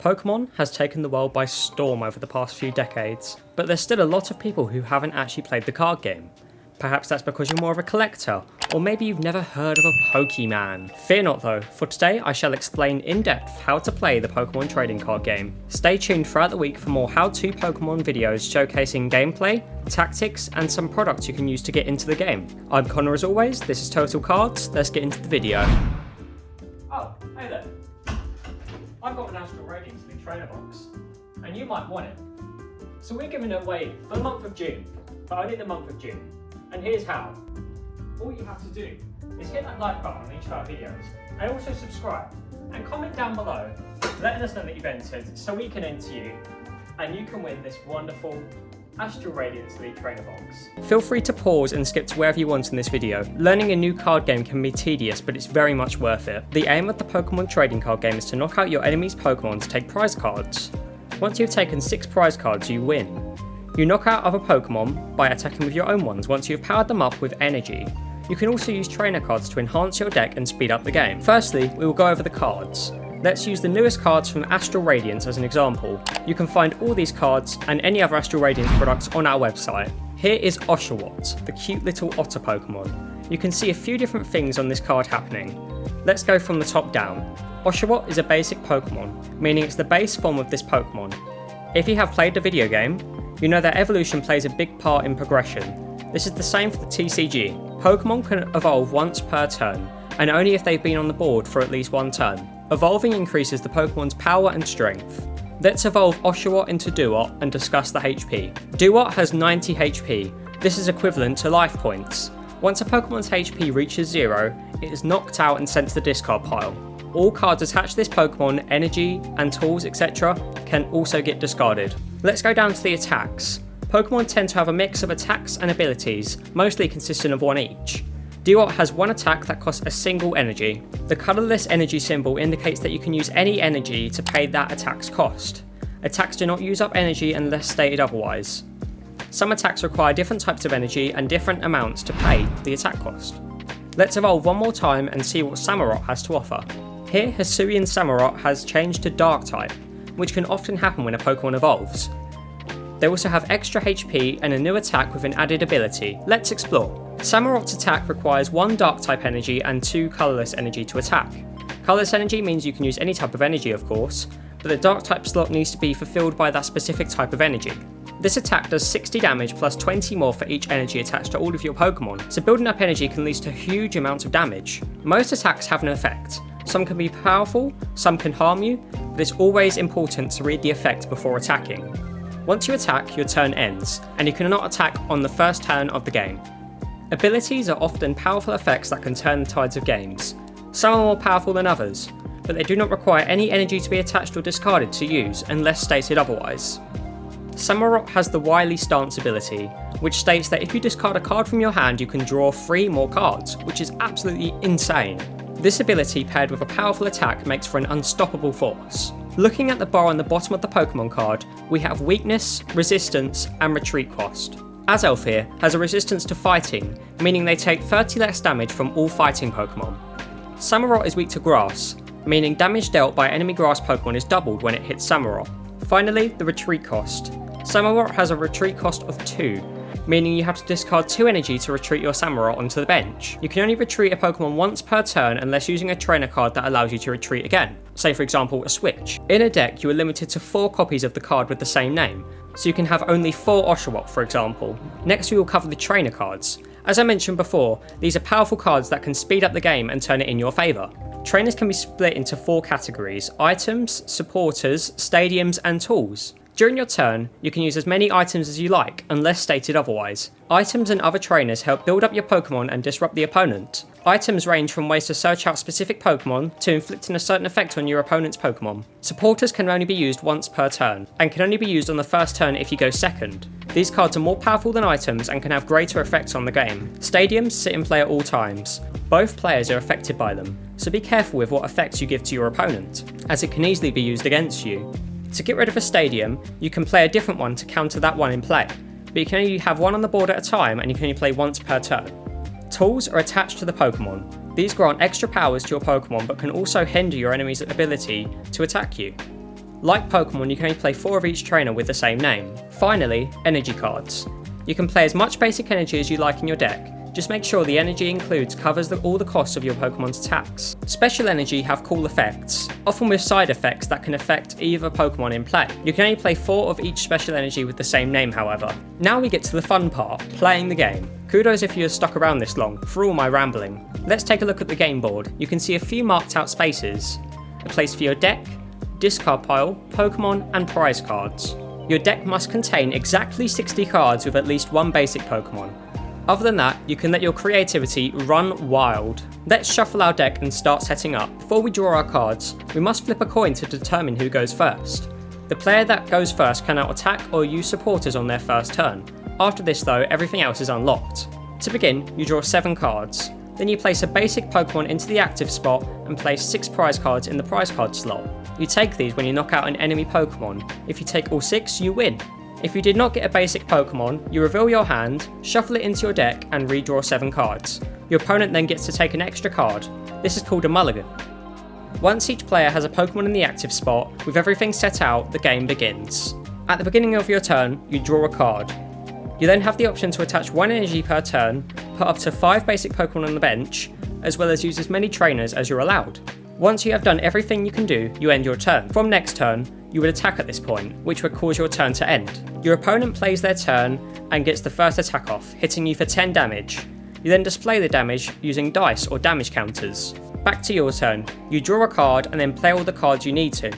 Pokémon has taken the world by storm over the past few decades, but there's still a lot of people who haven't actually played the card game. Perhaps that's because you're more of a collector, or maybe you've never heard of a Pokemon. Fear not though, for today I shall explain in depth how to play the Pokemon trading card game. Stay tuned throughout the week for more how-to Pokemon videos showcasing gameplay, tactics, and some products you can use to get into the game. I'm Connor as always, this is Total Cards, let's get into the video. Oh, hey there. I've got an Astral Radiance trainer box, and you might want it. So we're giving it away for the month of June, but only the month of June. And here's how. All you have to do is hit that like button on each of our videos, and also subscribe, and comment down below, letting us know that you've entered, so we can enter you, and you can win this wonderful Astral Radiance League Trainer Box. Feel free to pause and skip to wherever you want in this video. Learning a new card game can be tedious, but it's very much worth it. The aim of the Pokemon trading card game is to knock out your enemy's Pokemon to take prize cards. Once you've taken 6 prize cards, you win. You knock out other Pokemon by attacking with your own ones once you've powered them up with energy. You can also use trainer cards to enhance your deck and speed up the game. Firstly, we will go over the cards. Let's use the newest cards from Astral Radiance as an example. You can find all these cards and any other Astral Radiance products on our website. Here is Oshawott, the cute little otter Pokemon. You can see a few different things on this card happening. Let's go from the top down. Oshawott is a basic Pokemon, meaning it's the base form of this Pokemon. If you have played the video game, you know that evolution plays a big part in progression. This is the same for the TCG. Pokemon can evolve once per turn, and only if they've been on the board for at least one turn. Evolving increases the Pokemon's power and strength. Let's evolve Oshawott into Duot and discuss the HP. Duot has 90 HP. This is equivalent to life points. Once a Pokemon's HP reaches 0, it is knocked out and sent to the discard pile. All cards attached to this Pokemon, energy and tools, etc. can also get discarded. Let's go down to the attacks. Pokemon tend to have a mix of attacks and abilities, mostly consisting of one each. Duot has one attack that costs a single energy. The colourless energy symbol indicates that you can use any energy to pay that attack's cost. Attacks do not use up energy unless stated otherwise. Some attacks require different types of energy and different amounts to pay the attack cost. Let's evolve one more time and see what Samurott has to offer. Here, Hisuian Samurott has changed to Dark type, which can often happen when a Pokemon evolves. They also have extra HP and a new attack with an added ability. Let's explore. Samurott's attack requires 1 Dark type energy and 2 colourless energy to attack. Colourless energy means you can use any type of energy of course, but the Dark type slot needs to be fulfilled by that specific type of energy. This attack does 60 damage plus 20 more for each energy attached to all of your Pokemon, so building up energy can lead to huge amounts of damage. Most attacks have an effect. Some can be powerful, some can harm you, but it's always important to read the effect before attacking. Once you attack, your turn ends, and you cannot attack on the first turn of the game. Abilities are often powerful effects that can turn the tides of games. Some are more powerful than others, but they do not require any energy to be attached or discarded to use unless stated otherwise. Samurott has the Wily Stance ability, which states that if you discard a card from your hand you can draw 3 more cards, which is absolutely insane. This ability paired with a powerful attack makes for an unstoppable force. Looking at the bar on the bottom of the Pokemon card, we have weakness, resistance, and retreat cost. Azelfir has a resistance to fighting, meaning they take 30 less damage from all fighting Pokemon. Samurott is weak to grass, meaning damage dealt by enemy grass Pokemon is doubled when it hits Samurott. Finally, the retreat cost. Samurott has a retreat cost of 2, meaning you have to discard 2 energy to retreat your Samurott onto the bench. You can only retreat a Pokemon once per turn unless using a trainer card that allows you to retreat again, say for example a switch. In a deck you are limited to 4 copies of the card with the same name, so you can have only 4 Oshawott for example. Next we will cover the trainer cards. As I mentioned before, these are powerful cards that can speed up the game and turn it in your favour. Trainers can be split into 4 categories: items, supporters, stadiums and tools. During your turn, you can use as many items as you like, unless stated otherwise. Items and other trainers help build up your Pokemon and disrupt the opponent. Items range from ways to search out specific Pokemon to inflicting a certain effect on your opponent's Pokemon. Supporters can only be used once per turn, and can only be used on the first turn if you go second. These cards are more powerful than items and can have greater effects on the game. Stadiums sit in play at all times. Both players are affected by them, so be careful with what effects you give to your opponent, as it can easily be used against you. To get rid of a stadium, you can play a different one to counter that one in play, but you can only have one on the board at a time and you can only play once per turn. Tools are attached to the Pokemon. These grant extra powers to your Pokemon but can also hinder your enemy's ability to attack you. Like Pokemon, you can only play 4 of each trainer with the same name. Finally, energy cards. You can play as much basic energy as you like in your deck. Just make sure the energy covers all the costs of your Pokemon's attacks. Special energy have cool effects, often with side effects that can affect either Pokemon in play. You can only play 4 of each special energy with the same name, however. Now we get to the fun part, playing the game. Kudos if you have stuck around this long, for all my rambling. Let's take a look at the game board. You can see a few marked out spaces. A place for your deck, discard pile, Pokemon, and prize cards. Your deck must contain exactly 60 cards with at least 1 basic Pokemon. Other than that, you can let your creativity run wild. Let's shuffle our deck and start setting up. Before we draw our cards, we must flip a coin to determine who goes first. The player that goes first cannot attack or use supporters on their first turn. After this though, everything else is unlocked. To begin, you draw 7 cards. Then you place a basic Pokemon into the active spot and place 6 prize cards in the prize card slot. You take these when you knock out an enemy Pokemon. If you take all 6, you win. If you did not get a basic Pokemon, you reveal your hand, shuffle it into your deck and redraw 7 cards. Your opponent then gets to take an extra card. This is called a mulligan. Once each player has a Pokemon in the active spot, with everything set out, the game begins. At the beginning of your turn, you draw a card. You then have the option to attach 1 energy per turn, put up to 5 basic Pokemon on the bench, as well as use as many trainers as you're allowed. Once you have done everything you can do, you end your turn. From next turn, you would attack at this point, which would cause your turn to end. Your opponent plays their turn and gets the first attack off, hitting you for 10 damage. You then display the damage using dice or damage counters. Back to your turn. You draw a card and then play all the cards you need to.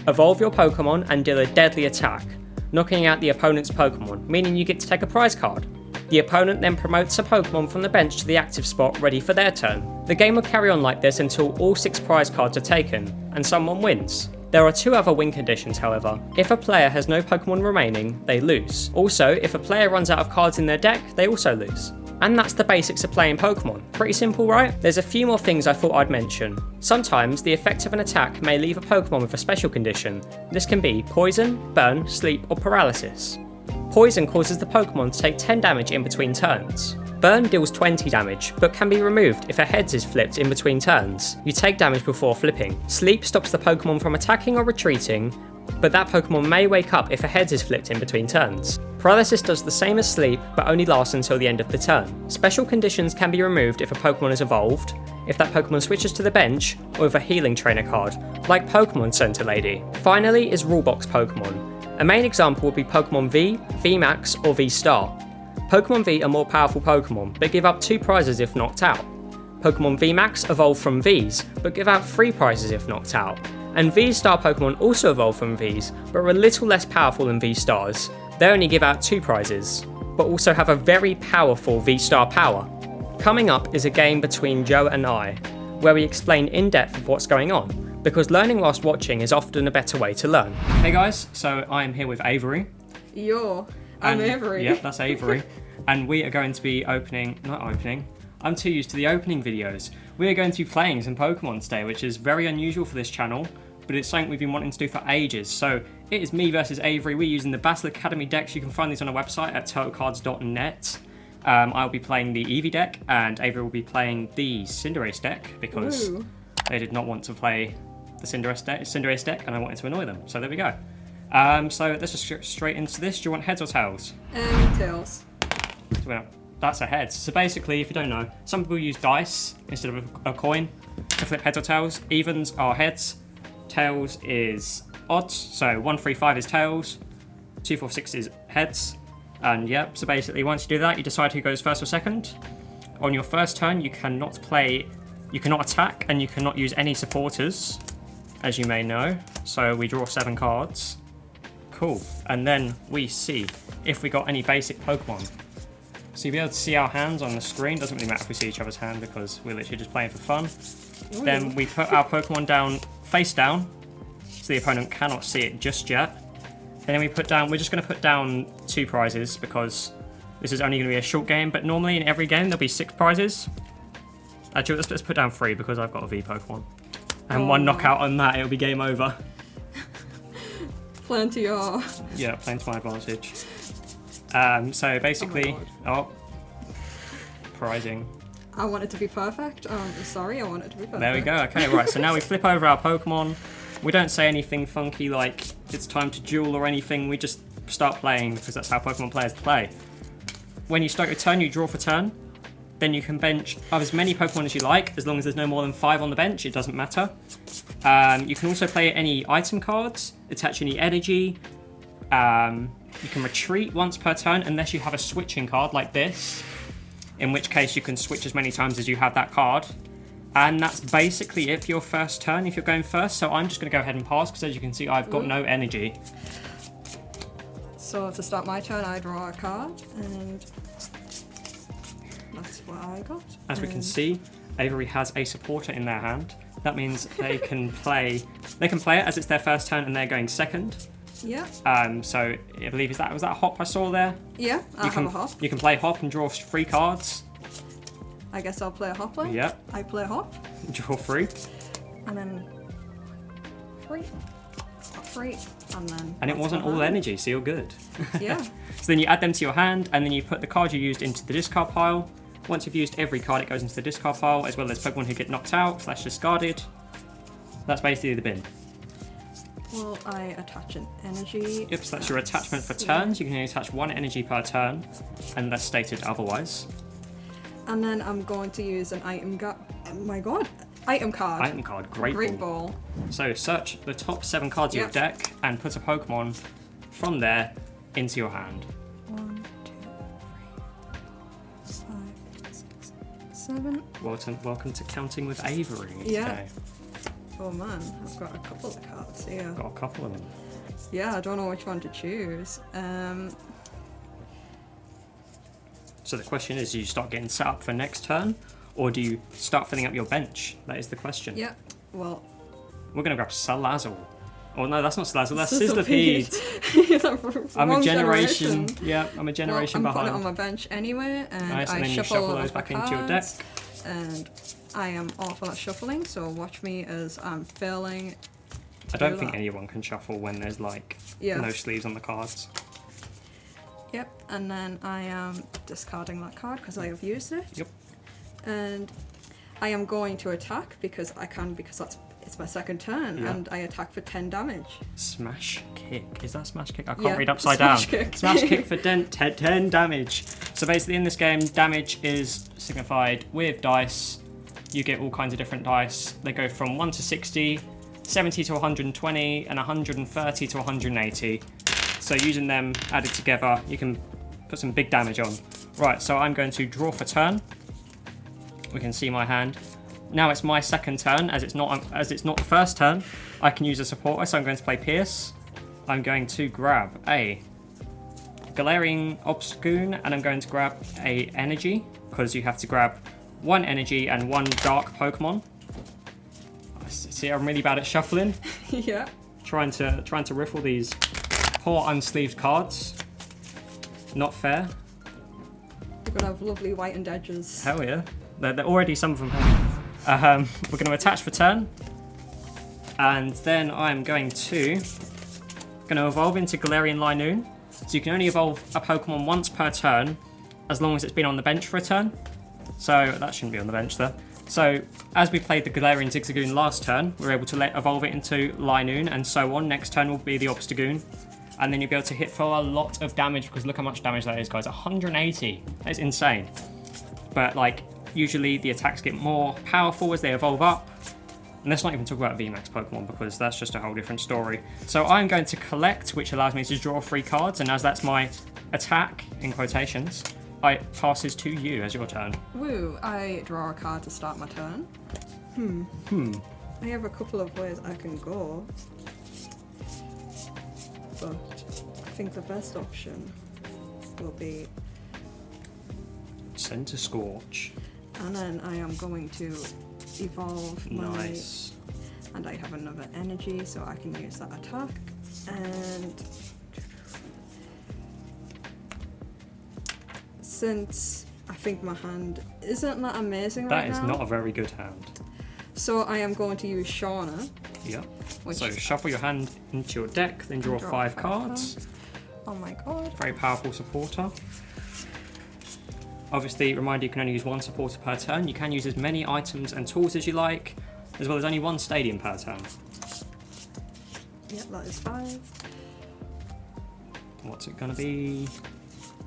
Evolve your Pokemon and deal a deadly attack, knocking out the opponent's Pokemon, meaning you get to take a prize card. The opponent then promotes a Pokemon from the bench to the active spot ready for their turn. The game will carry on like this until all 6 prize cards are taken, and someone wins. There are 2 other win conditions, however. If a player has no Pokemon remaining, they lose. Also, if a player runs out of cards in their deck, they also lose. And that's the basics of playing Pokemon. Pretty simple, right? There's a few more things I thought I'd mention. Sometimes the effect of an attack may leave a Pokemon with a special condition. This can be poison, burn, sleep, or paralysis. Poison causes the Pokemon to take 10 damage in between turns. Burn deals 20 damage, but can be removed if a heads is flipped in between turns. You take damage before flipping. Sleep stops the Pokemon from attacking or retreating, but that Pokemon may wake up if a heads is flipped in between turns. Paralysis does the same as sleep, but only lasts until the end of the turn. Special conditions can be removed if a Pokemon is evolved, if that Pokemon switches to the bench, or with a healing trainer card, like Pokemon Center Lady. Finally is Rulebox Pokemon. A main example would be Pokemon V, VMAX, or V-Star. Pokemon V are more powerful Pokemon, but give up 2 prizes if knocked out. Pokemon VMAX evolve from Vs, but give out 3 prizes if knocked out. And V-Star Pokemon also evolve from Vs, but are a little less powerful than V-Stars. They only give out 2 prizes, but also have a very powerful V-Star power. Coming up is a game between Joe and I, where we explain in depth of what's going on, because learning whilst watching is often a better way to learn. Hey guys, so I am here with Avery. I'm Avery. Yep, that's Avery. And we are going to be I'm too used to the opening videos. We are going to be playing some Pokemon today, which is very unusual for this channel, but it's something we've been wanting to do for ages. So it is me versus Avery. We're using the Battle Academy decks. You can find these on our website at turtlecards.net. I'll be playing the Eevee deck, and Avery will be playing the Cinderace deck, because they did not want to play the Cinderace deck, and I wanted to annoy them. So there we go. So let's just get straight into this. Do you want heads or tails? Tails. Well, that's a heads. So basically, if you don't know, some people use dice instead of a coin to flip heads or tails. Evens are heads, tails is odds. So 1, 3, 5 is tails, 2, 4, 6 is heads. And yeah, so basically once you do that, you decide who goes first or second. On your first turn, you cannot attack, and you cannot use any supporters, as you may know. So we draw 7 cards. Cool. And then we see if we got any basic Pokemon. So you'll be able to see our hands on the screen. Doesn't really matter if we see each other's hand, because we're literally just playing for fun. Ooh. Then we put our Pokemon down face down, so the opponent cannot see it just yet. And then we're just going to put down 2 prizes, because this is only going to be a short game, but normally in every game there'll be 6 prizes. Actually, let's put down 3, because I've got a V Pokemon. And 1 knockout on that, it'll be game over. Plenty are. Yeah, playing to my advantage. So basically, prizing. I want it to be perfect. Sorry, I want it to be perfect. There we go. Okay, right. So now we flip over our Pokemon. We don't say anything funky like it's time to duel or anything. We just start playing because that's how Pokemon players play. When you start your turn, you draw for turn. Then you can bench of as many Pokemon as you like, as long as there's no more than 5 on the bench, it doesn't matter. You can also play any item cards, attach any energy. You can retreat once per turn unless you have a switching card like this, in which case you can switch as many times as you have that card. And that's basically it for your first turn if you're going first. So I'm just going to go ahead and pass because as you can see, I've got no energy. So to start my turn, I draw a card, and that's what I got. As we can see, Avery has a supporter in their hand. That means they can play it as it's their first turn and they're going second. Yeah. So I believe was that a hop I saw there? Yeah, I have a hop. You can play hop and draw 3 cards. I guess I'll play a hop then. Yeah. I play a hop. Draw 3. And then 3. 3. And then. And it wasn't all energy, so you're good. Yeah. So then you add them to your hand, and then you put the card you used into the discard pile. Once you've used every card, it goes into the discard pile, as well as Pokemon who get knocked out / discarded. That's basically the bin. Well, I attach an energy. Yep, so that's your attachment for turns. You can only attach 1 energy per turn, unless stated otherwise. And then I'm going to use an item oh my god. Item card. Item card, Great Ball. Ball. So search the top 7 cards of your deck and put a Pokemon from there into your hand. 1, 2, 3, 5, 6, 7. Welcome to Counting with Avery. Yeah. Today. Oh man, I've got a couple of cards here. Got a couple of them. Yeah, I don't know which one to choose. So the question is, do you start getting set up for next turn, or do you start filling up your bench? That is the question. Yeah, well... We're going to grab Salazzle. Oh no, that's not Salazzle, that's Sizzlipede. I'm a generation... Yeah, I'm a generation I'm behind. putting it on my bench anyway, and nice, and then you shuffle those back into your deck. And I am awful at shuffling, so watch me as I'm failing. I don't think anyone can shuffle when there's like no sleeves on the cards. Yep, and then I am discarding that card because I have used it. Yep. And I am going to attack because I can, because it's my second turn, and I attack for 10 damage. Smash kick. Is that smash kick? I can't Yeah, read upside down. kick. Smash kick for 10 damage. So basically in this game, damage is signified with dice. You get all kinds of different dice. They go from 1 to 60, 70 to 120, and 130 to 180. So using them added together, you can put some big damage on. Right, so I'm going to draw for turn. We can see my hand. Now it's my second turn, as it's not the first turn. I can use a supporter, so I'm going to play Pierce. I'm going to grab a Galarian Obstagoon, and I'm going to grab a Energy, because you have to grab 1 Energy and 1 Dark Pokemon. See, I'm really bad at shuffling. Yeah. Trying to riffle these poor unsleeved cards. Not fair. You're gonna have lovely whitened edges. Hell yeah. They're already some of them. We're going to attach for turn. And then I'm going to evolve into Galarian Linoon. So you can only evolve a Pokemon once per turn, as long as it's been on the bench for a turn. So that shouldn't be on the bench there. So as we played the Galarian Zigzagoon last turn, we were able to evolve it into Linoon, and so on. Next turn will be the Obstagoon. And then you'll be able to hit for a lot of damage, because look how much damage that is, guys. 180. That's insane. But like, usually the attacks get more powerful as they evolve up. And let's not even talk about VMAX Pokemon, because that's just a whole different story. So I'm going to collect, which allows me to draw 3 cards, and as that's my attack, in quotations, it passes to you as your turn. Woo, I draw a card to start my turn. I have a couple of ways I can go. But I think the best option will be... Center Scorch. And then I am going to evolve Nice. And I have another energy, so I can use that attack. And since I think my hand isn't that amazing right now. That is not a very good hand. So I am going to use Shauna. Yep. So shuffle your hand into your deck, then draw 5 cards. Oh my god. Very powerful supporter. Obviously, reminder, you can only use 1 supporter per turn. You can use as many items and tools as you like, as well as only 1 stadium per turn. Yep, that is 5. What's it gonna be?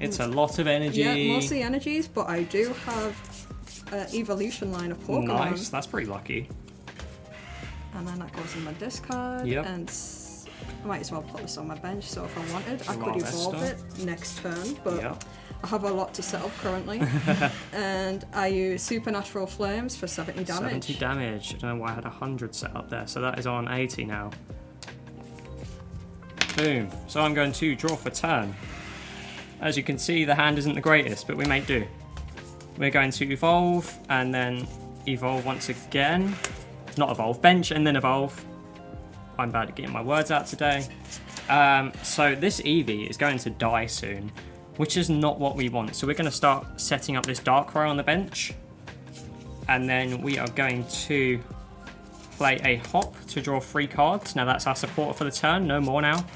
It's a lot of energy. Yeah, mostly energies, but I do have an evolution line of Pokemon. Nice, that's pretty lucky. And then that goes in my discard. Yep. And I might as well put this on my bench, so if I wanted, I could Harvester. evolve it next turn, but Yep. I have a lot to set up currently. And I use Supernatural Flames for 70 damage. 70 damage. I don't know why I had 100 set up there, so that is on 80 now. Boom. So I'm going to draw for turn. As you can see, the hand isn't the greatest, but we make do. We're going to evolve, and then evolve once again. Not evolve, bench, and then evolve. I'm bad at getting my words out today. So this Eevee is going to die soon, which is not what we want. So we're going to start setting up this Darkrai on the bench. And then we are going to play a hop to draw 3 cards. Now that's our supporter for the turn, no more now.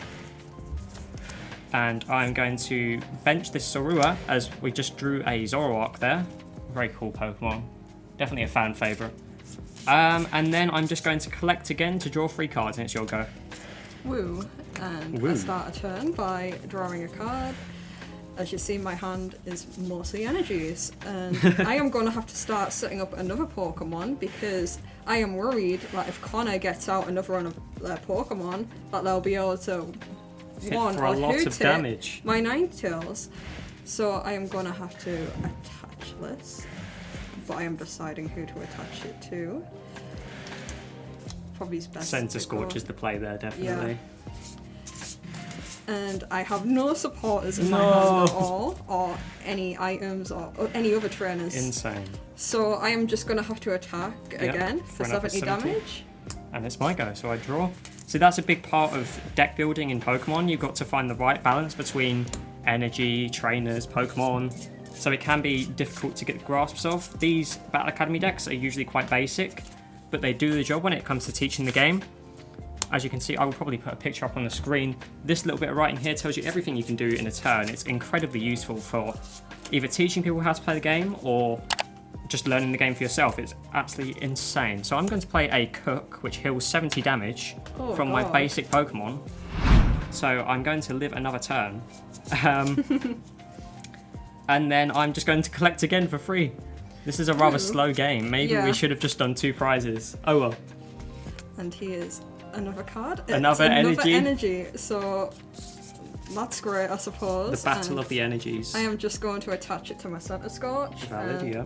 And I'm going to bench this Sorua, as we just drew a Zoroark there. Very cool Pokemon. Definitely a fan favourite. And then I'm just going to collect again to draw 3 cards, and it's your go. Woo. And Woo. I start a turn by drawing a card. As you see, my hand is mostly energies. And I am going to have to start setting up another Pokemon, because I am worried that if Connor gets out another one of their Pokemon, that they'll be able to Hit one for a or lot hoot of damage. my Ninetales. So I am going to have to attach this, but I am deciding who to attach it to. Probably best Centre to Scorch go- is the play there, definitely. And I have no supporters in my No. hand at all, or any items, or any other trainers. Insane. So I am just going to have to attack again for for another 70 damage. And it's my go, so I draw. So that's a big part of deck building in Pokemon. You've got to find the right balance between energy, trainers, Pokemon. So it can be difficult to get grasps of. These Battle Academy decks are usually quite basic, but they do the job when it comes to teaching the game. As you can see, I will probably put a picture up on the screen. This little bit of writing here tells you everything you can do in a turn. It's incredibly useful for either teaching people how to play the game or just learning the game for yourself. It's absolutely insane. So I'm going to play a Cook, which heals 70 damage from my God. basic Pokemon. So I'm going to live another turn. And then I'm just going to collect again for free. This is a rather slow game. Maybe Yeah. we should have just done 2 prizes. Oh well. And here's another card. It's Another energy. energy. So that's great, I suppose. The battle And of the energies. I am just going to attach it to my Centre Scorch. Valid, and yeah.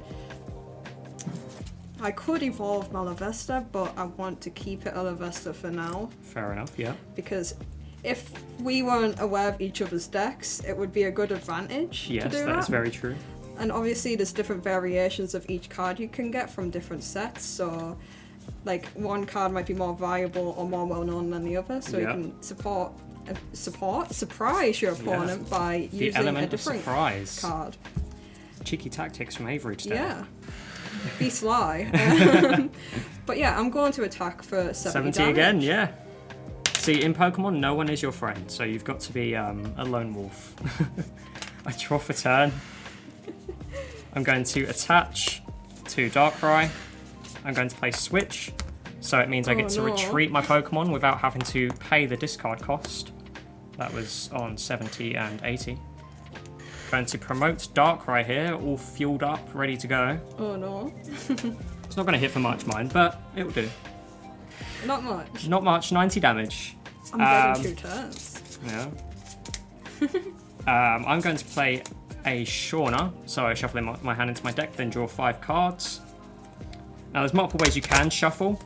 I could evolve Malavesta, but I want to keep it Malavesta for now, Fair enough, yeah. because if we weren't aware of each other's decks, it would be a good advantage to Yes, do that is very true. And obviously there's different variations of each card you can get from different sets, so like one card might be more valuable or more well known than the other, so Yeah. you can surprise your opponent by The using element a of different surprise. card. Cheeky tactics from Average there. Yeah. Be sly. But yeah, I'm going to attack for 70 damage. again, yeah. See, in Pokemon, no one is your friend, so you've got to be a lone wolf. I draw for turn. I'm going to attach to Darkrai. I'm going to play Switch, so it means I get to no. retreat my Pokemon without having to pay the discard cost. That was on 70 and 80. Going to promote Darkrai here, all fueled up, ready to go. Oh no. It's not going to hit for much, mine, but it'll do. Not much. Not much, 90 damage. I'm getting 2 turns. Yeah. I'm going to play a Shauna, so I shuffle in my hand into my deck, then draw 5 cards. Now there's multiple ways you can shuffle.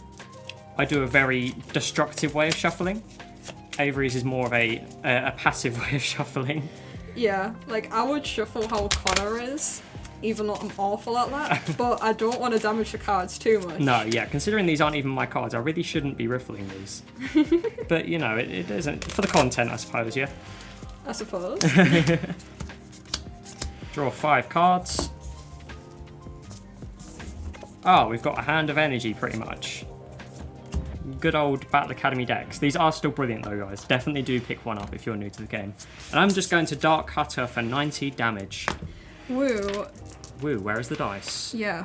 I do a very destructive way of shuffling. Avery's is more of a passive way of shuffling. Yeah, like I would shuffle how Connor is, even though I'm awful at that, but I don't want to damage the cards too much. No, yeah, considering these aren't even my cards, I really shouldn't be riffling these. But, you know, it isn't. For the content, I suppose, yeah. I suppose. Draw 5 cards. Oh, we've got a hand of energy, pretty much. Good old Battle Academy decks. These are still brilliant, though, guys. Definitely do pick one up if you're new to the game. And I'm just going to Dark Cutter for 90 damage. Woo. Woo, where is the dice? Yeah.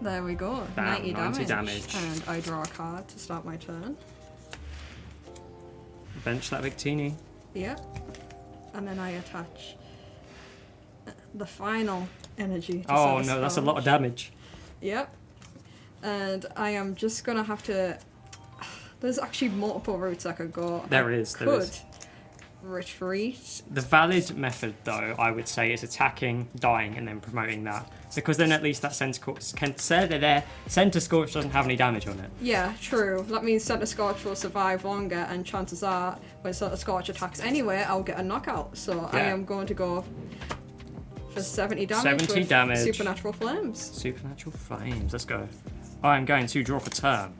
There we go. Bam, 90 90 damage. damage. And I draw a card to start my turn. Bench that Victini. Yep. And then I attach the final energy to Oh set no, that's a sponge. lot of damage. Yep. And I am just gonna have to. There's actually multiple routes I could go. There I is. could retreat. The valid method, though, I would say, is attacking, dying, and then promoting that. Because then at least that Center Scorch doesn't have any damage on it. Yeah, true. That means Center Scorch will survive longer, and chances are, when Center Scorch attacks anyway, I'll get a knockout. So I Yeah. am going to go for 70 damage 70 with damage. Supernatural Flames. Supernatural Flames, let's go. I'm going to draw for turn.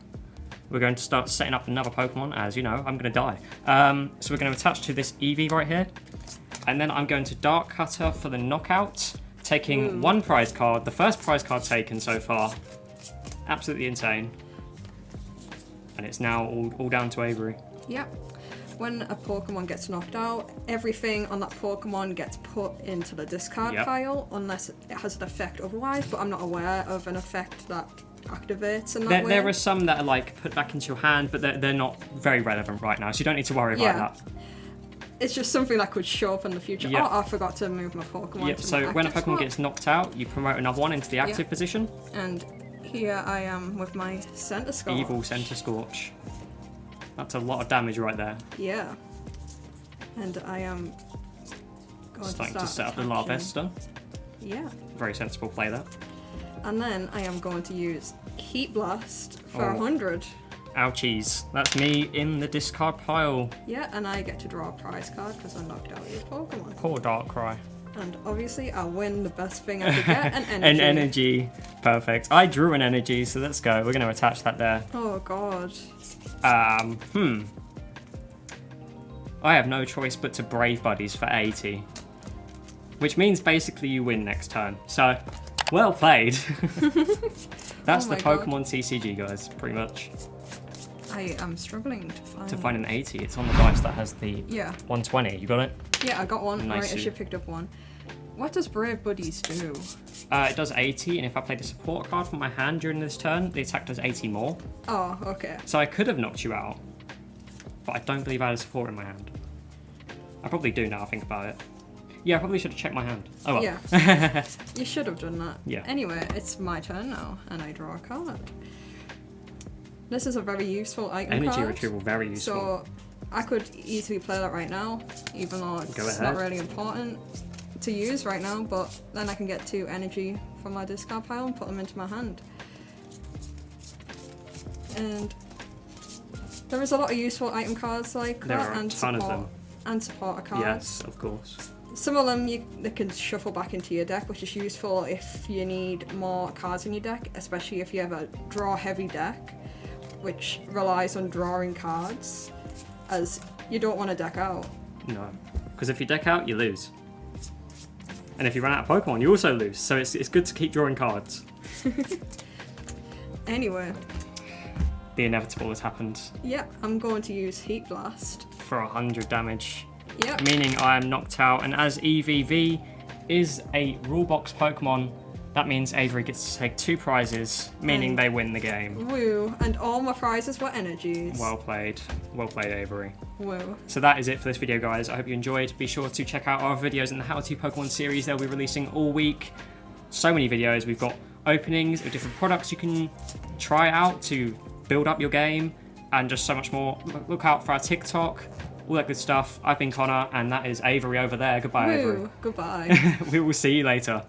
We're going to start setting up another Pokemon, as you know, I'm going to die. So we're going to attach to this Eevee right here. And then I'm going to Dark Cutter for the knockout, taking one prize card. The first prize card taken so far. Absolutely insane. And it's now all down to Avery. Yep. When a Pokemon gets knocked out, everything on that Pokemon gets put into the discard pile, unless it has an effect otherwise, but I'm not aware of an effect that activates in that way. There are some that are like put back into your hand, but they're not very relevant right now, so you don't need to worry about that. It's just something that could show up in the future. Yep. Oh, I forgot to move my Pokemon Yep, to so my when a active Pokemon spot. gets knocked out, you promote another one into the active position. And here I am with my Center Scorch. Evil Center Scorch. That's a lot of damage right there. Yeah. And I am going Starting to to set start up the Larvesta. Yeah. Very sensible play there. And then I am going to use Heat Blast for Oh. 100. Ouchies. That's me in the discard pile. Yeah, and I get to draw a prize card because I knocked out your Pokemon. Poor Darkrai. And obviously I win the best thing I could get, an energy. An energy. Perfect. I drew an energy, so let's go. We're going to attach that there. Oh god. I have no choice but to Brave Buddies for 80. Which means basically you win next turn. So, well played. That's Oh the my God. Pokemon TCG, guys, pretty much. I am struggling to find... An 80, it's on the dice that has the Yeah. 120. You got it? Yeah, I got one. Nice. Right, I should picked up one. What does Brave Buddies do? It does 80, and if I played a support card from my hand during this turn, the attack does 80 more. Oh, okay. So I could have knocked you out, but I don't believe I had a support in my hand. I probably do now I think about it. Yeah, I probably should have checked my hand. Oh well. Yeah. You should have done that. Yeah. Anyway, it's my turn now, and I draw a card. This is a very useful item Energy card. retrieval, very useful. So I could easily play that right now, even though it's Go not ahead. really important to use right now, but then I can get 2 energy from my discard pile and put them into my hand. And there is a lot of useful item cards like There that, are a and ton of support, them. and supporter cards. Yes, of course. Some of them they can shuffle back into your deck, which is useful if you need more cards in your deck, especially if you have a draw-heavy deck, which relies on drawing cards, as you don't want to deck out. No, because if you deck out, you lose. And if you run out of Pokemon, you also lose. So it's good to keep drawing cards. Anyway, The inevitable has happened yeah, I'm going to use Heat Blast. for 100 damage. Yep. Meaning I am knocked out, and as EVV is a rule box Pokemon, that means Avery gets to take 2 prizes, meaning they win the game. Woo. And all my prizes were energies. Well played, Avery. Woo. So that is it for this video, guys. I hope you enjoyed. Be sure to check out our videos in the How To Pokemon series. They'll be releasing all week. So many videos. We've got openings of different products you can try out to build up your game, and just so much more. Look out for our TikTok, all that good stuff. I've been Connor, and that is Avery over there. Goodbye, Avery. Woo. Goodbye. We will see you later.